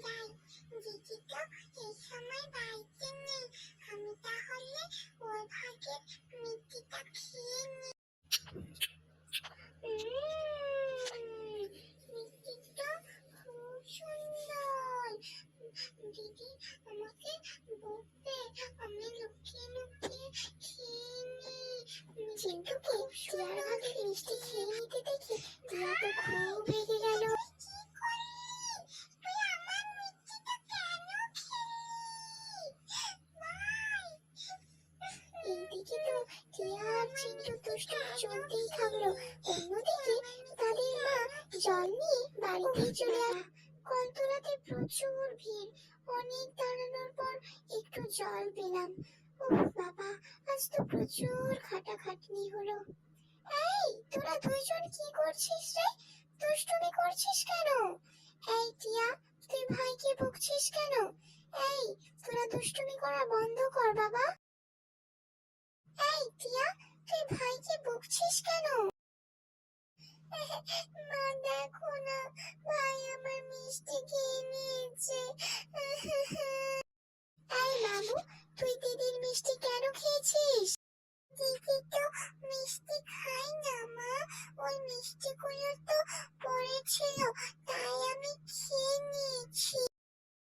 যাই, দিদি তো এই সময় বাড়িতে নেই। আমি তাহলে ওর ভাগের মিষ্টিটা খেয়ে নিই। মিষ্টিটা খুব সুন্দর। দিদি আমাকে বকবে, আমি লুকিয়ে লুকিয়ে খেয়ে নিই। কিন্তু খুব টিয়ার ভাগের মিষ্টি খেয়ে নিতে দেখে টিয়া তো খুব রেগে গেল। এইদিকে তো টিয়া আর চিন্টু দুষ্টুমি চলতেই থাকলো। অন্যদিকে তাদের মা জল নিয়ে বাড়িতে চলে আসে। কলতলাতে প্রচুর ভিড়। অনেক দাঁড়ানোর পর একটু জল পেলাম। ওহ বাবা, আজ তো প্রচুর খাটাখাটনি হলো। এই তোরা দুইজন কি করছিস রে? দুষ্টুমি করছিস কেন? এই টিয়া, তুই ভাইকে বকছিস কেন? এই তোরা দুষ্টুমি করা বন্ধ কর বাবা। এই টিয়া, তুই ভাইকে বকছিস কেন? মা দেখো না, ভাই আমার মিষ্টি খেয়ে